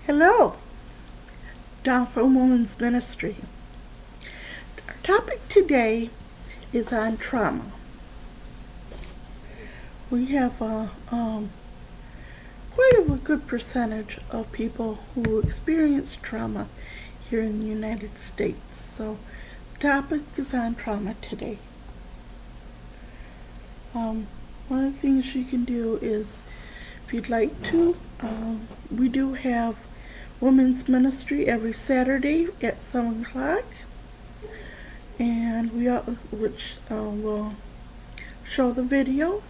Hello, Downfall Women's Ministry. Our topic today is on trauma. We have quite a good percentage of people who experience trauma here in the United States. So the topic is on trauma today. One of the things you can do is, if you'd like to, we do have women's ministry every Saturday at 7 o'clock, and which will show the video.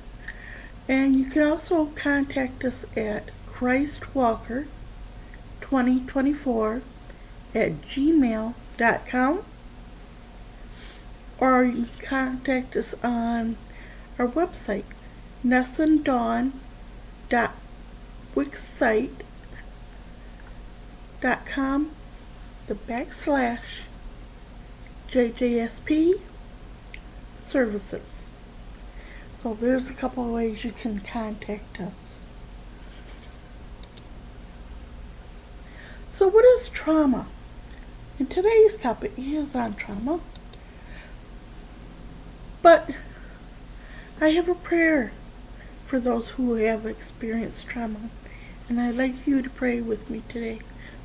And you can also contact us at christwalker2024@gmail.com, or you can contact us on our website, nessanddawn.wixsite.com /JJSP services. So there's a couple of ways you can contact us. So what is trauma? And today's topic is on trauma. But I have a prayer for those who have experienced trauma. And I'd like you to pray with me today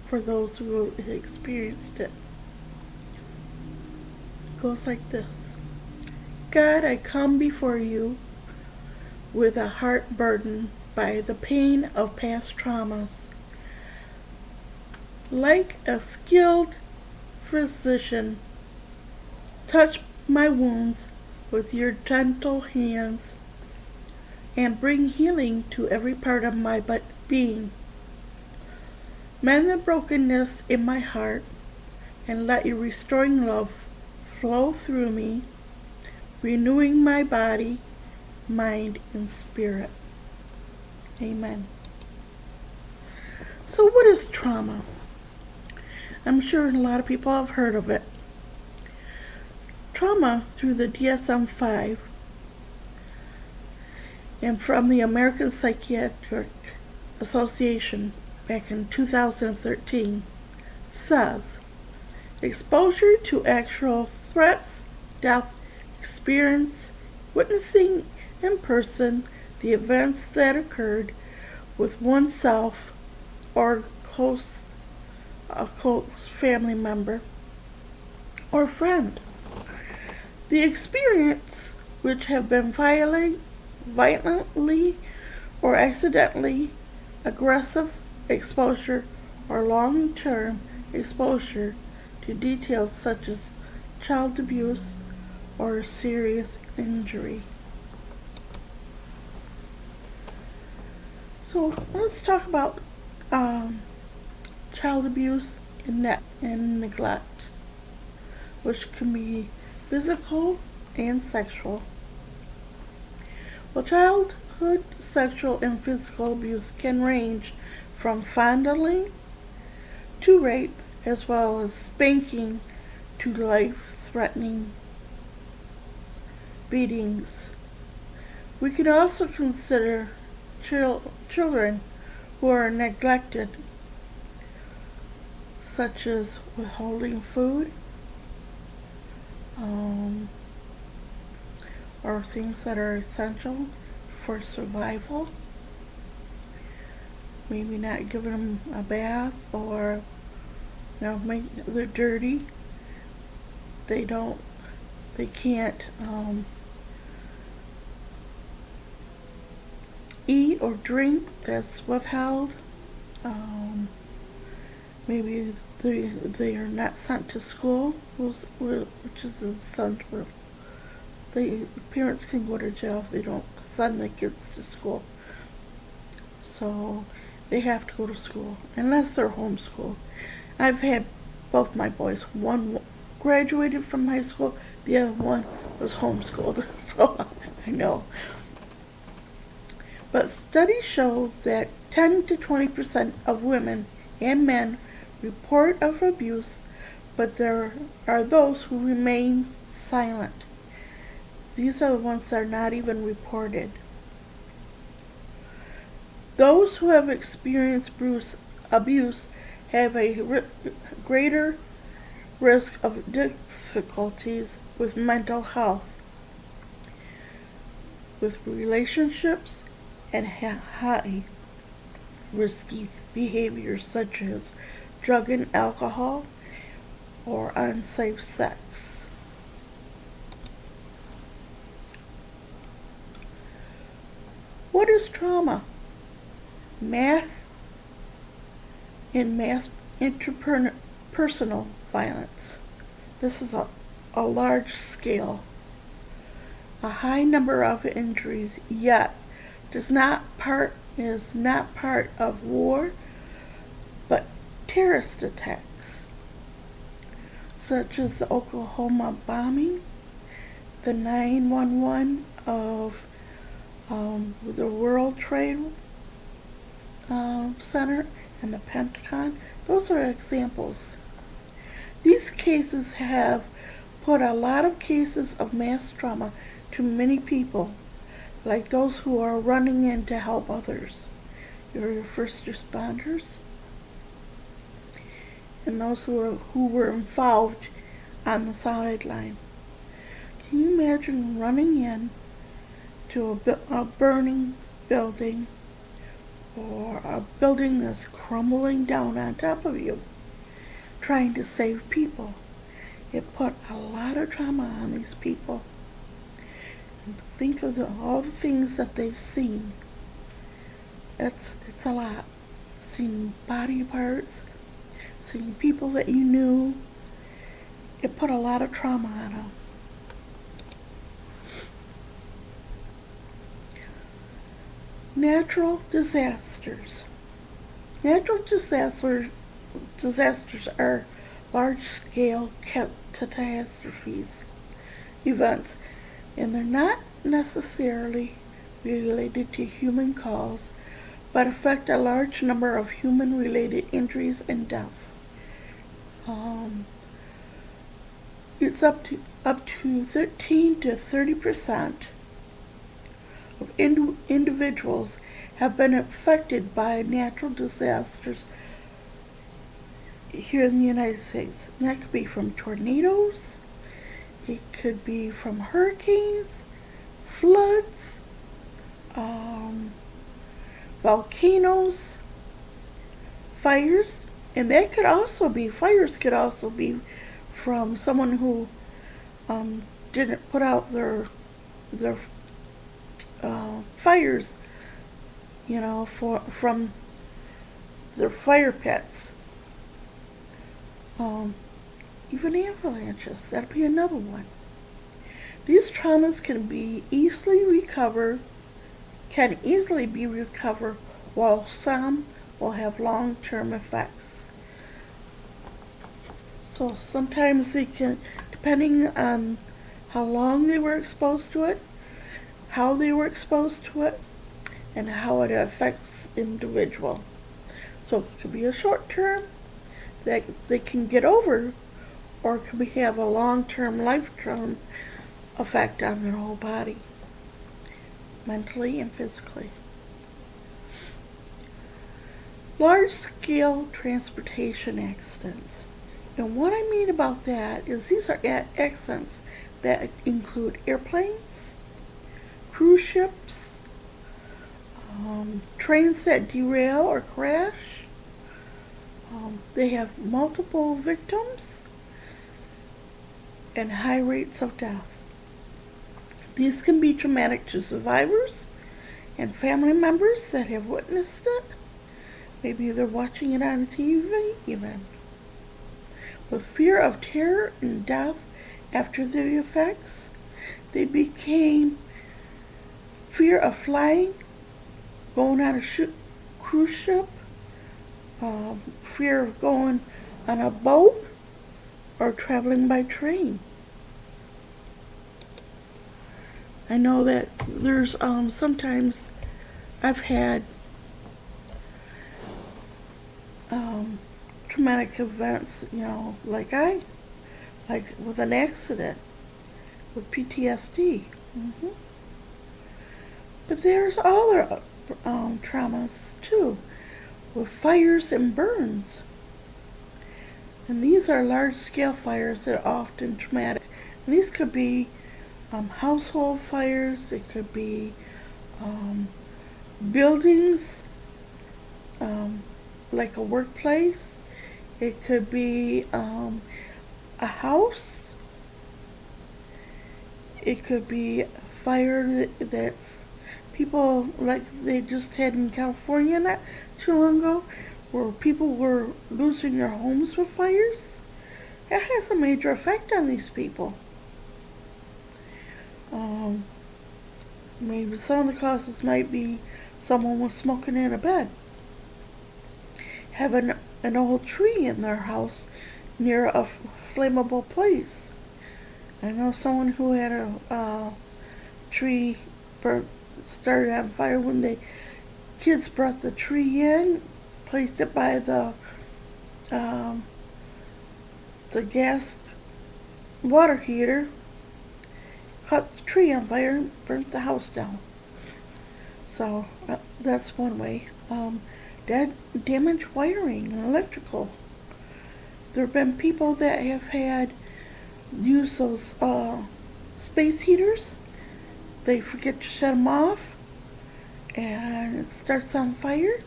for those who have experienced it. It goes like this. God, I come before you with a heart burdened by the pain of past traumas. Like a skilled physician, touch my wounds with your gentle hands and bring healing to every part of my being. Mend the brokenness in my heart and let your restoring love flow through me, renewing my body, mind, and spirit. Amen. So what is trauma? I'm sure a lot of people have heard of it. Trauma, through the DSM-5 and from the American Psychiatric Association back in 2013, says exposure to actual threats, death, experience, witnessing in person the events that occurred with oneself or a close family member or friend. The experience which have been violently or accidentally aggressive exposure or long-term exposure to details such as child abuse or serious injury. So let's talk about child abuse and neglect, which can be physical and sexual. Well, childhood sexual and physical abuse can range from fondling to rape, as well as spanking to life-threatening beatings. We can also consider children who are neglected, such as withholding food, or things that are essential for survival. Maybe not giving them a bath, or they're dirty. They can't eat or drink. That's withheld. Maybe they are not sent to school, which is insensitive. The parents can go to jail if they don't send their kids to school. So they have to go to school, unless they're homeschooled. I've had both my boys. One graduated from high school, the other one was homeschooled, so I know. But studies show that 10 to 20% of women and men report of abuse, but there are those who remain silent. These are the ones that are not even reported. Those who have experienced abuse have a greater risk of difficulties with mental health, with relationships, and high risky behaviors such as drug and alcohol or unsafe sex. What is trauma? Mass interpersonal violence. This is a large scale, a high number of injuries, yet is not part of war, but terrorist attacks, such as the Oklahoma bombing, the 9/11 of the World Trade Center, and the Pentagon. Those are examples. These cases have put a lot of cases of mass trauma to many people, like those who are running in to help others, your first responders, and those who were involved on the sideline. Can you imagine running in to a burning building, or a building that's crumbling down on top of you, trying to save people? It put a lot of trauma on these people. And think of all the things that they've seen. It's a lot. Seeing body parts, seeing people that you knew. It put a lot of trauma on them. Natural disasters. Natural disasters are large-scale catastrophes, events, and they're not necessarily related to human cause, but affect a large number of human-related injuries and death. It's up to 13 to 30% of individuals have been affected by natural disasters here in the United States. And that could be from tornadoes, it could be from hurricanes, floods, volcanoes, fires, and fires could also be from someone who didn't put out their fires, from their fire pits. Even avalanches, that'd be another one. These traumas can easily be recovered, while some will have long-term effects. So sometimes they can, depending on how long they were exposed to it, how they were exposed to it, and how it affects the individual. So it could be a short term that they can get over, or it could have a long-term, life-term effect on their whole body, mentally and physically. Large-scale transportation accidents. And what I mean about that is these are accidents that include airplanes, cruise ships, trains that derail or crash. They have multiple victims and high rates of death. These can be traumatic to survivors and family members that have witnessed it. Maybe they're watching it on TV even. With fear of terror and death after the effects, they became fear of flying, going on a cruise ship, fear of going on a boat, or traveling by train. I know that there's sometimes I've had traumatic events, like with an accident, with PTSD. But there's other traumas too, with fires and burns. And these are large-scale fires that are often traumatic. And these could be household fires, it could be buildings, like a workplace, it could be a house, it could be a fire that's people like they just had in California not too long ago, where people were losing their homes with fires. That has a major effect on these people. Um, Maybe some of the causes might be someone was smoking in a bed, having an old tree in their house near a flammable place. I know someone who had a tree started on fire when the kids brought the tree in, placed it by the gas water heater, caught the tree on fire, and burnt the house down. So that's one way. Damaged wiring and electrical. There have been people that have had use those space heaters. They forget to shut them off, and it starts on fire.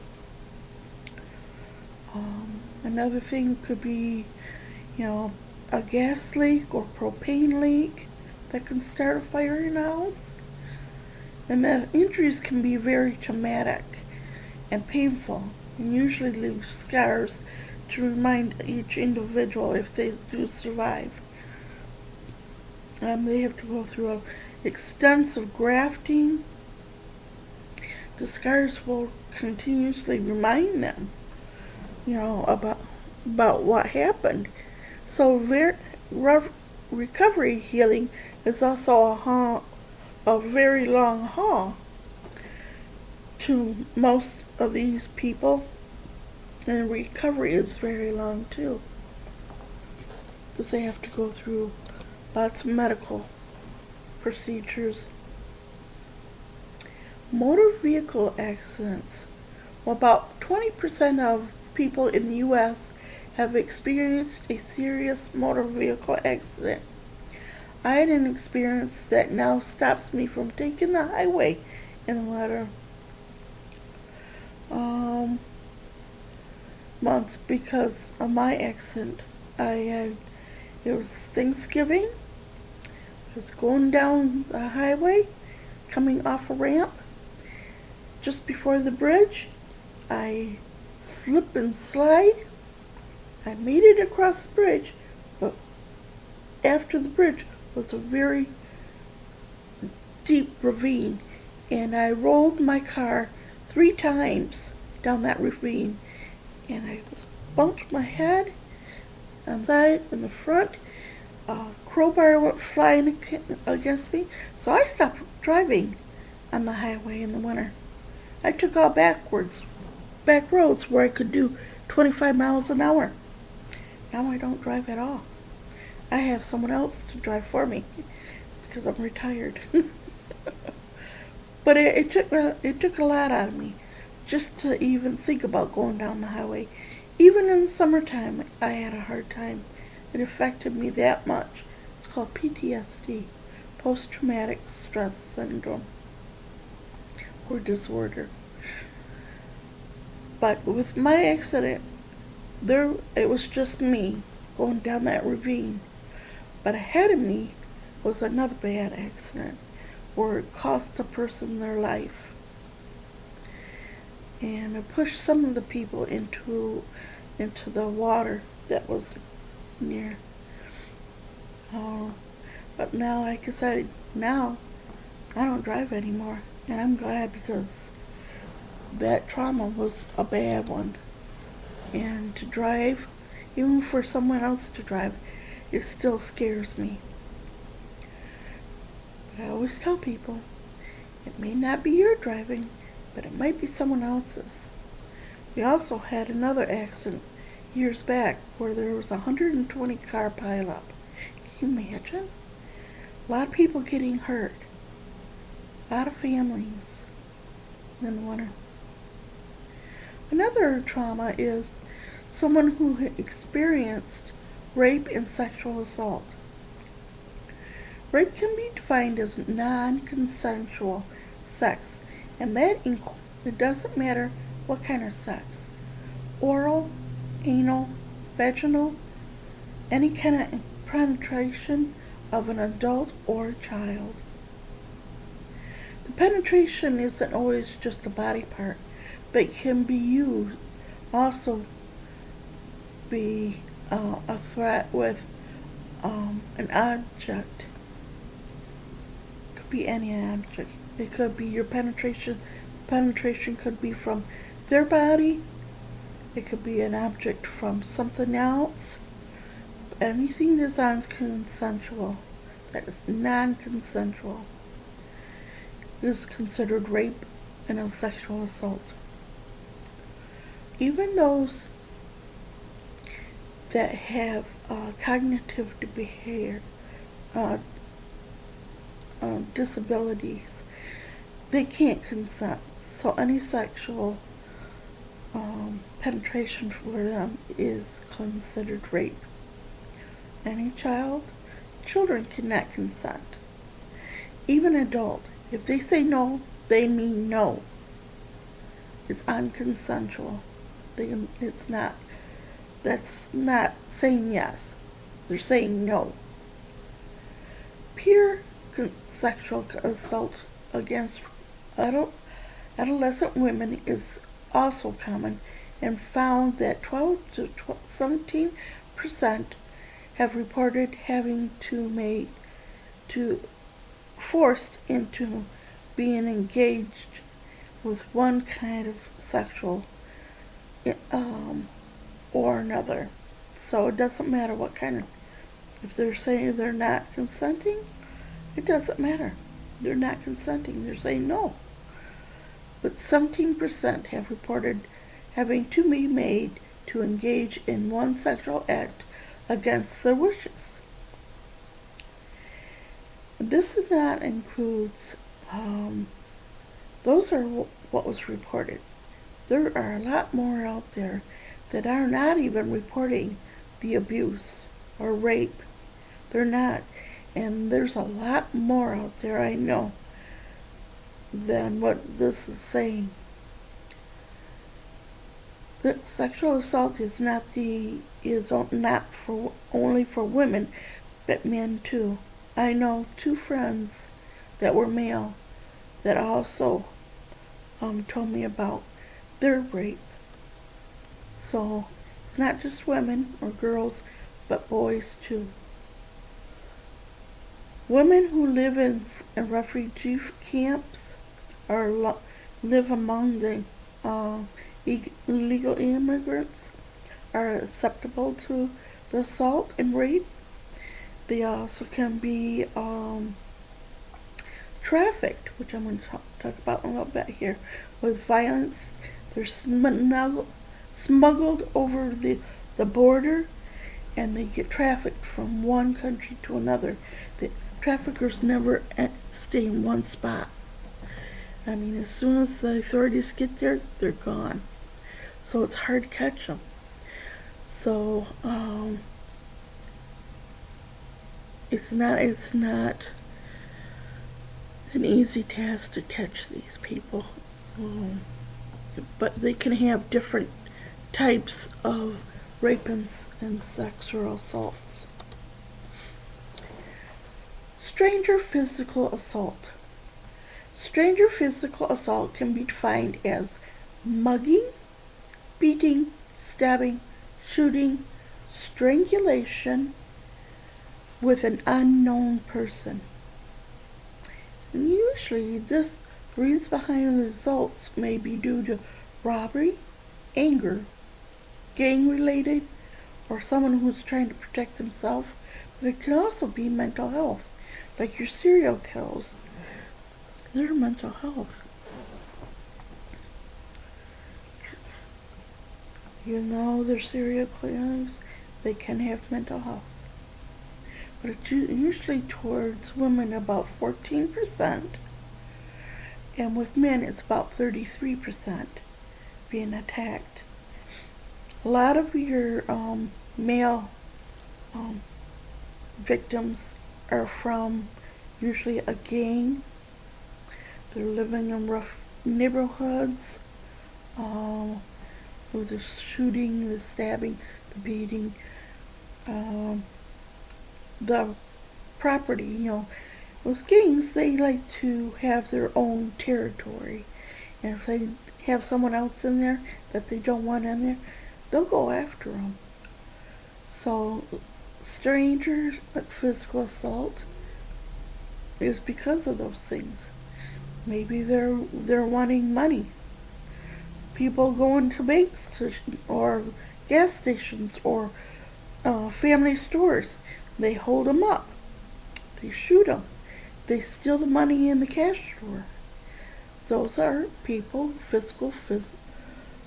Another thing could be, a gas leak or propane leak that can start a fire in a house. And the injuries can be very traumatic and painful, and usually leave scars to remind each individual if they do survive. They have to go through extensive grafting. The scars will continuously remind them, about what happened. So recovery healing is also a very long haul to most of these people, and recovery is very long too, because they have to go through lots of medical procedures. Motor vehicle accidents. Well, about 20% of people in the U.S. have experienced a serious motor vehicle accident. I had an experience that now stops me from taking the highway in the latter months because of my accident. It was Thanksgiving. I was going down the highway, coming off a ramp. Just before the bridge, I slip and slide. I made it across the bridge, but after the bridge was a very deep ravine, and I rolled my car 3 times down that ravine, and I bumped my head on the side and the front. A crowbar went flying against me, so I stopped driving on the highway in the winter. I took all back roads where I could do 25 miles an hour. Now I don't drive at all. I have someone else to drive for me because I'm retired. But it took a lot out of me just to even think about going down the highway. Even in the summertime, I had a hard time. It affected me that much. It's called PTSD, post-traumatic stress syndrome, or disorder. But with my accident, it was just me going down that ravine. But ahead of me was another bad accident where it cost a person their life. And it pushed some of the people into the water that was near. But now, like I said, now I don't drive anymore. And I'm glad, because that trauma was a bad one. And to drive, even for someone else to drive, it still scares me. But I always tell people, it may not be your driving, but it might be someone else's. We also had another accident years back where there was a 120 car pileup. Can you imagine? A lot of people getting hurt. A lot of families in the winter. Another trauma is someone who experienced rape and sexual assault. Rape can be defined as non-consensual sex, and it doesn't matter what kind of sex. Oral, anal, vaginal, any kind of penetration of an adult or child. The penetration isn't always just a body part, but can be used, also be a threat with an object. It could be any object. It could be your penetration. Penetration could be from their body. It could be an object from something else. Anything that's non-consensual, that is non-consensual, is considered rape and a sexual assault. Even those that have cognitive behavior disabilities, they can't consent. So any sexual penetration for them is considered rape. Any children cannot consent. Even adult, if they say no, they mean no. It's unconsensual. It's not. That's not saying yes. They're saying no. Peer sexual assault against adolescent women is also common, and found that 12 to 17% have reported having forced into being engaged with one kind of sexual or another. So it doesn't matter what kind of, if they're saying they're not consenting, it doesn't matter. They're not consenting. They're saying no. But 17% have reported having to be made to engage in one sexual act against their wishes. This not includes, those are what was reported. There are a lot more out there that are not even reporting the abuse or rape. They're not. And there's a lot more out there, I know, than what this is saying. The sexual assault is not for only for women, but men too. I know 2 friends that were male that also told me about their rape. So it's not just women or girls, but boys too. Women who live in refugee camps or live among the illegal immigrants are susceptible to the assault and rape. They also can be trafficked, which I'm going to talk about in a little bit here, with violence. They're smuggled over the border, and they get trafficked from one country to another. The traffickers never stay in one spot. I mean, as soon as the authorities get there, they're gone. So it's hard to catch them. So it's not an easy task to catch these people. So, but they can have different types of rape and sexual assaults. Stranger physical assault. Stranger physical assault can be defined as mugging, beating, stabbing, shooting, strangulation with an unknown person. And usually the reasons behind the results may be due to robbery, anger, gang-related, or someone who's trying to protect themselves, but it can also be mental health, like your serial killers. Their mental health. Even though they're serial killers, they can have mental health. But it's usually towards women about 14%, and with men it's about 33% being attacked. A lot of your male um, victims are from usually a gang. They're living in rough neighborhoods. With the shooting, the stabbing, the beating, um, the property. With gangs, they like to have their own territory, and if they have someone else in there that they don't want in there, they'll go after them. So, strangers, like physical assault, is because of those things. Maybe they're wanting money. People go into banks or gas stations or family stores. They hold them up. They shoot them. They steal the money in the cash drawer. Those are people,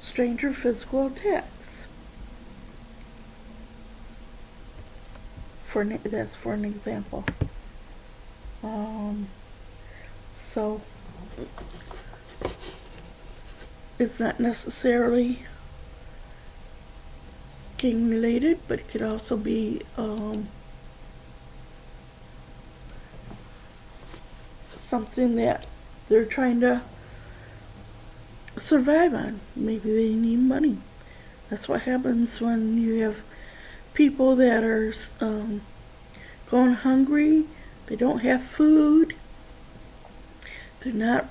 stranger physical attacks. That's for an example. So it's not necessarily gang related, but it could also be something that they're trying to survive on. Maybe they need money. That's what happens when you have people that are going hungry. They don't have food. They're not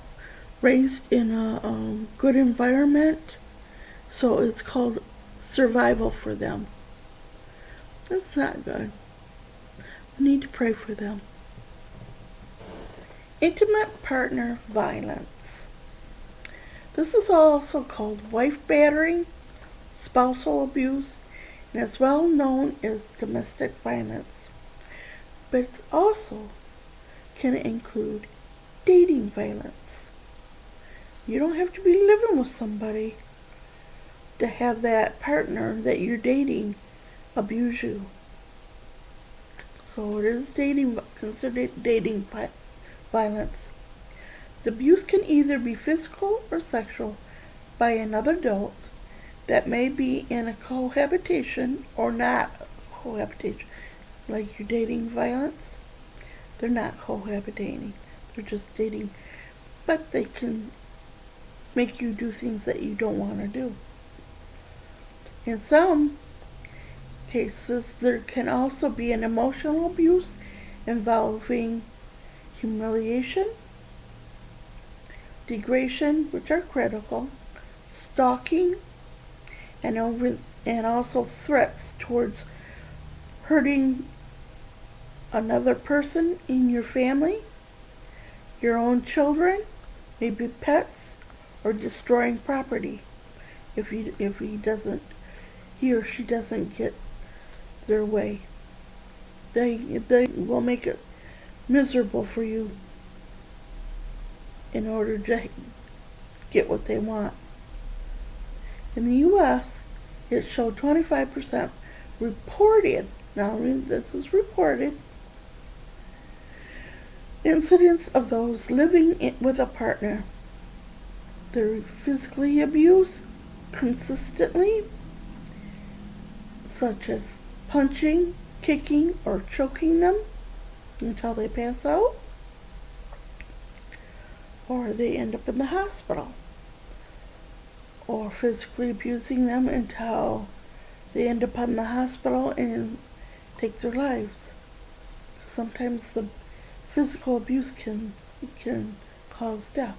raised in a good environment. So it's called survival for them. That's not good. We need to pray for them. Intimate partner violence. This is also called wife battery, spousal abuse, and is well known as domestic violence. But it also can include dating violence. You don't have to be living with somebody to have that partner that you're dating abuse you. So it is considered dating violence. The abuse can either be physical or sexual by another adult that may be in a cohabitation or not cohabitation. Like your dating violence, they're not cohabitating. They're just dating. But they can make you do things that you don't want to do. In some cases, there can also be an emotional abuse involving humiliation, degradation, which are critical, stalking, and also threats towards hurting another person in your family, your own children, maybe pets, or destroying property if he or she doesn't get their way. They will make it miserable for you in order to get what they want. In the U.S., it showed 25% reported, now this is reported, incidents of those living with a partner. They're physically abused consistently, such as punching, kicking, or choking them until they pass out, or they end up in the hospital, or physically abusing them until they end up in the hospital and take their lives. Sometimes the physical abuse can cause death.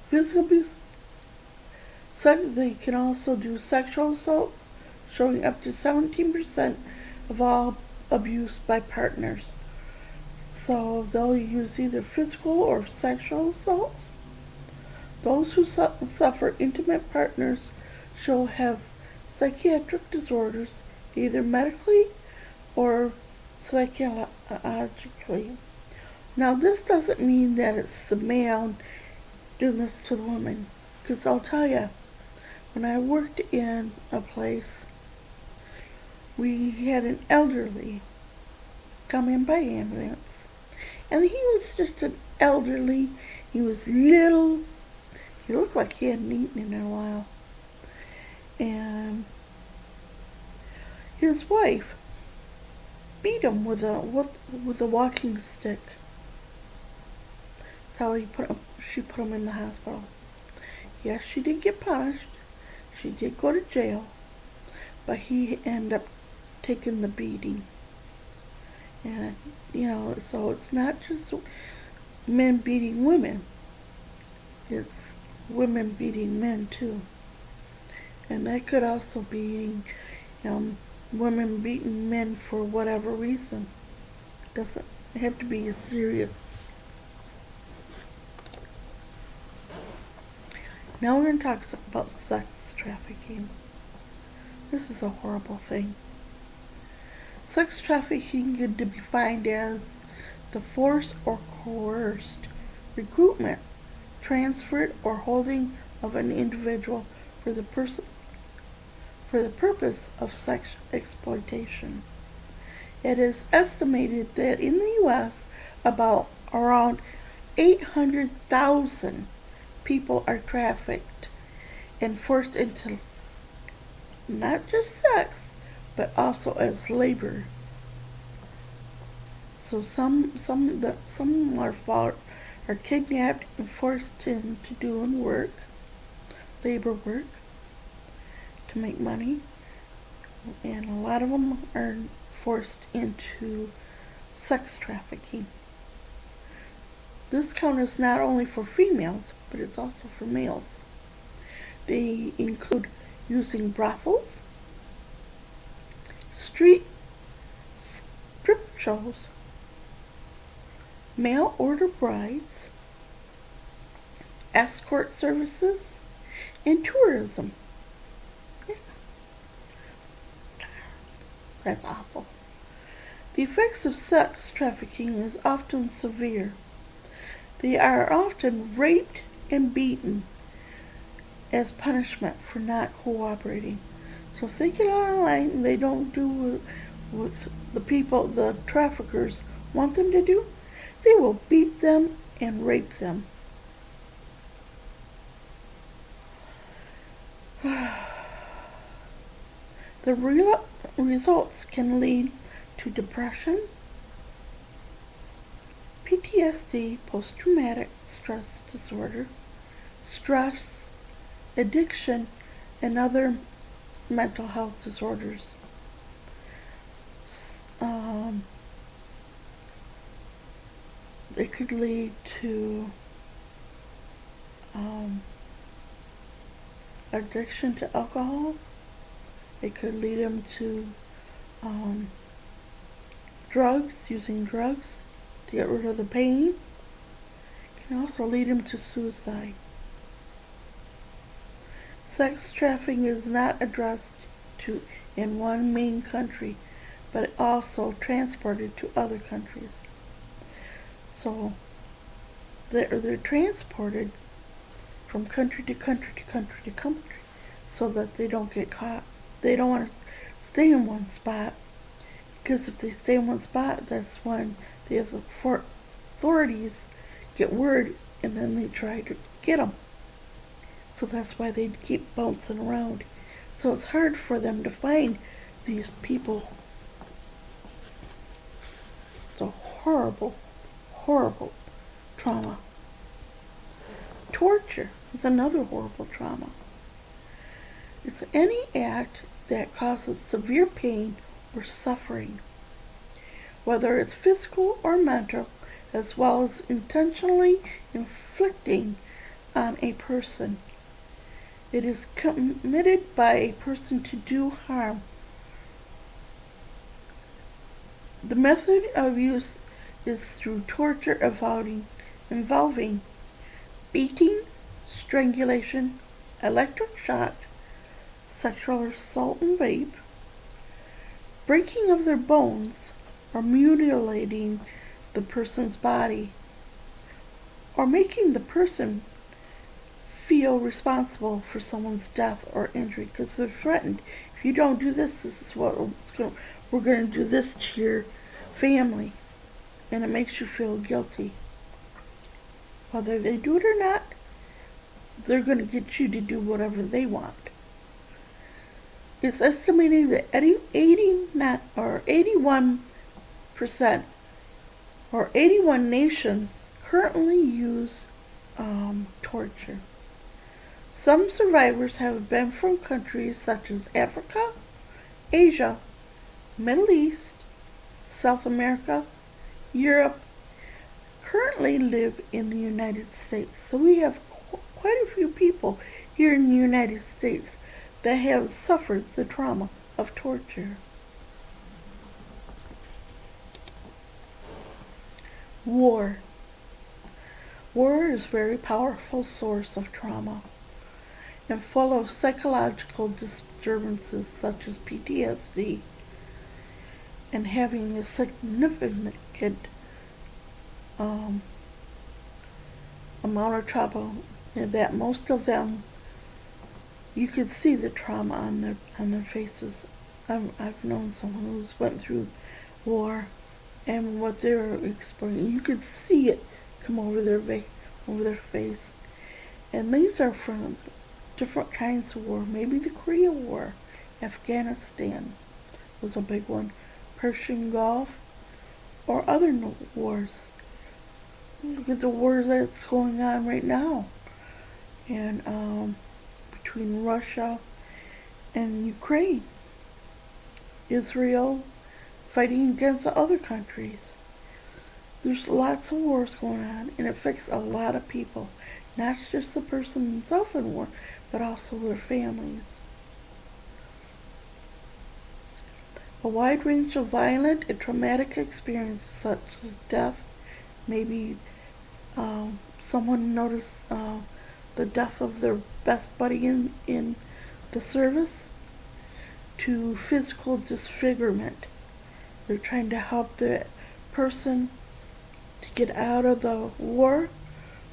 Physical abuse. They can also do sexual assault, showing up to 17% of all abuse by partners. So they'll use either physical or sexual assault. Those who suffer intimate partners have psychiatric disorders, either medically or psychologically. Now, this doesn't mean that it's the male doing this to the woman, because I'll tell you, when I worked in a place, we had an elderly come in by ambulance, and he was just an elderly. He was little. He looked like he hadn't eaten in a while. and his wife beat him with a walking stick. That's how she put him in the hospital. Yes, she did get punished. She did go to jail, but he ended up taking the beating. And so it's not just men beating women; it's women beating men too. And that could also be women beating men for whatever reason. Doesn't have to be serious. Now we're going to talk about sex trafficking. This is a horrible thing. Sex trafficking could be defined as the forced or coerced recruitment, transfer, or holding of an individual for the purpose of sex exploitation. It is estimated that in the U.S. around 800,000 people are trafficked and forced into not just sex, but also as labor. So some are kidnapped and forced into doing work, labor work, to make money, and a lot of them are forced into sex trafficking. This count is not only for females, but it's also for males. They include using brothels, street strip shows, mail order brides, escort services, and tourism. Yeah. That's awful. The effects of sex trafficking is often severe. They are often raped and beaten as punishment for not cooperating. So if they get online and they don't do what the traffickers want them to do, they will beat them and rape them. The results can lead to depression, PTSD, post-traumatic stress disorder, stress, addiction, and other mental health disorders. It could lead to addiction to alcohol. It could lead them to using drugs to get rid of the pain. It can also lead them to suicide. Sex trafficking is not addressed in one main country, but also transported to other countries. So they're transported from country to country to country to country so that they don't get caught. They don't want to stay in one spot, because if they stay in one spot, that's when the authorities get word and then they try to get them. So that's why they keep bouncing around. So it's hard for them to find these people. It's a horrible, horrible trauma. Torture is another horrible trauma. It's any act that causes severe pain or suffering, whether it's physical or mental, as well as intentionally inflicting on a person. It is committed by a person to do harm. The method of use is through torture involving beating, strangulation, electric shock, sexual assault and rape, breaking of their bones, or mutilating the person's body, or making the person feel responsible for someone's death or injury, because they're threatened. If you don't do this, we're going to do this to your family, and it makes you feel guilty. Whether they do it or not, they're going to get you to do whatever they want. it's estimated that 89 or 81% or 81 nations currently use torture. Some survivors have been from countries such as Africa, Asia, Middle East, South America, Europe, currently live in the United States. So we have quite a few people here in the United States that have suffered the trauma of torture. War. War is a very powerful source of trauma and full of psychological disturbances such as PTSD, and having a significant amount of trouble, and that most of them, you could see the trauma on their faces. I've known someone who's went through war, and what they're experiencing, you could see it come over their face. And these are from different kinds of war. Maybe the Korean War, Afghanistan was a big one, Persian Gulf, or other wars. Look at the war that's going on right now, and between Russia and Ukraine, Israel fighting against other countries. There's lots of wars going on, and it affects a lot of people, not just the person himself in war, but also their families. A wide range of violent and traumatic experiences such as death, maybe someone noticed the death of their best buddy in the service, to physical disfigurement. They're trying to help the person to get out of the war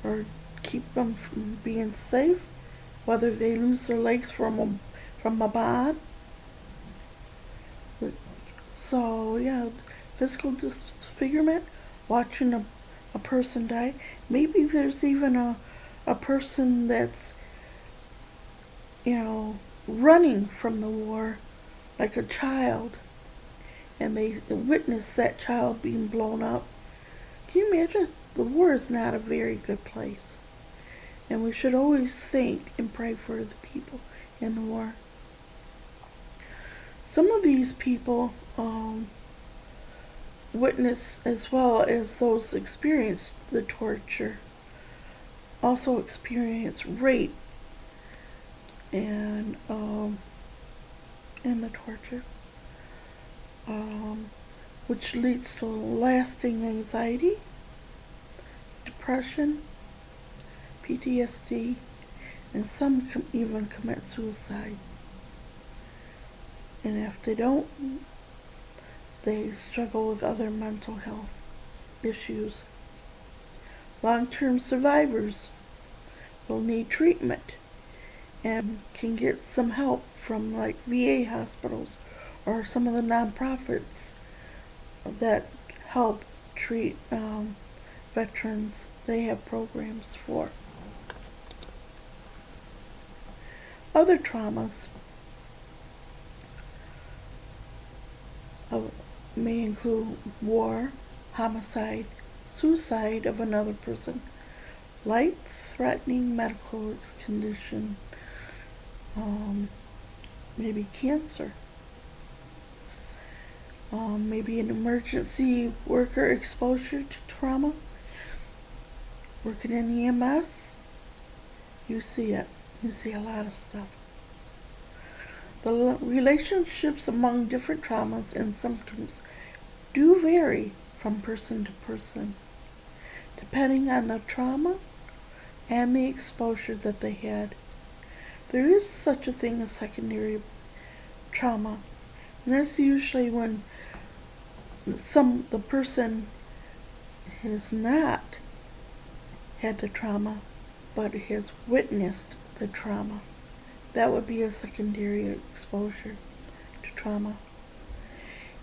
or keep them from being safe, whether they lose their legs from a bomb. So yeah, physical disfigurement, watching a person die. Maybe there's even a person that's, running from the war, like a child, and they witness that child being blown up. Can you imagine? The war is not a very good place, and we should always think and pray for the people in the war. Some of these people witness, as well as those experience the torture, also experience rape and the torture, which leads to lasting anxiety, depression, PTSD, and some even commit suicide. And if they don't, they struggle with other mental health issues. Long-term survivors will need treatment and can get some help from like VA hospitals or some of the nonprofits that help treat veterans. They have programs for. Other traumas may include war, homicide, suicide of another person, life-threatening medical condition, maybe cancer, maybe an emergency worker exposure to trauma. Working in EMS, you see it. You see a lot of stuff. The relationships among different traumas and symptoms do vary from person to person, depending on the trauma and the exposure that they had. There is such a thing as secondary trauma, and that's usually when the person has not had the trauma, but has witnessed the trauma. That would be a secondary exposure to trauma.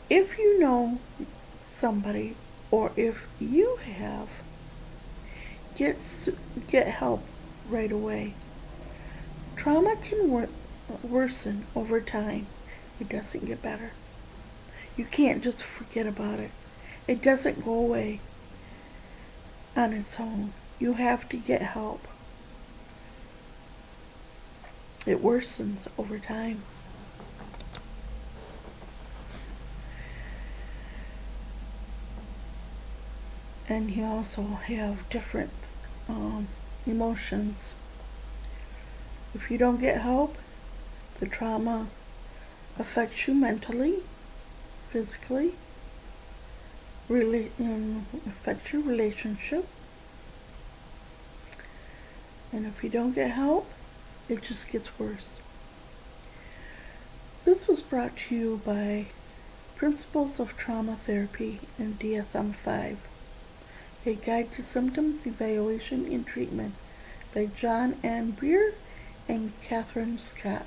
If you know somebody, or if you have, get help right away. Trauma can worsen over time, it doesn't get better. You can't just forget about it. It doesn't go away on its own. You have to get help. It worsens over time. And you also have different emotions. If you don't get help, the trauma affects you mentally, physically, affects your relationship. And if you don't get help, it just gets worse. This was brought to you by Principles of Trauma Therapy and DSM-5, A Guide to Symptoms, Evaluation, and Treatment by John N. Beer and Catherine Scott.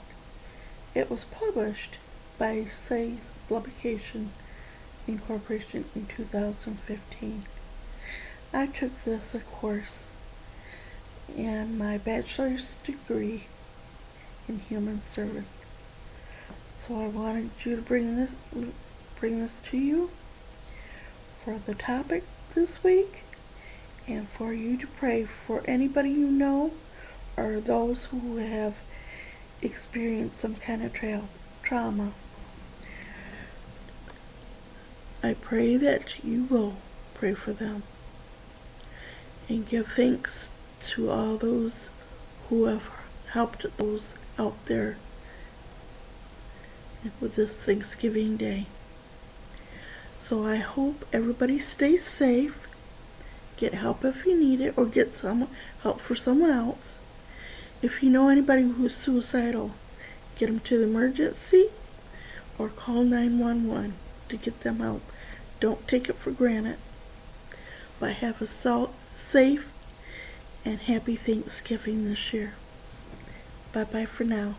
It was published by Say Publication Incorporation in 2015. I took this, of course, in my bachelor's degree in human service. So I wanted you to bring this to you for the topic this week, and for you to pray for anybody you know or those who have experienced some kind of trauma. I pray that you will pray for them and give thanks to all those who have helped those out there with this Thanksgiving Day. So I hope everybody stays safe. Get help if you need it, or get some help for someone else. If you know anybody who's suicidal, get them to the emergency or call 911 to get them help. Don't take it for granted. But have a safe and happy Thanksgiving this year. Bye-bye for now.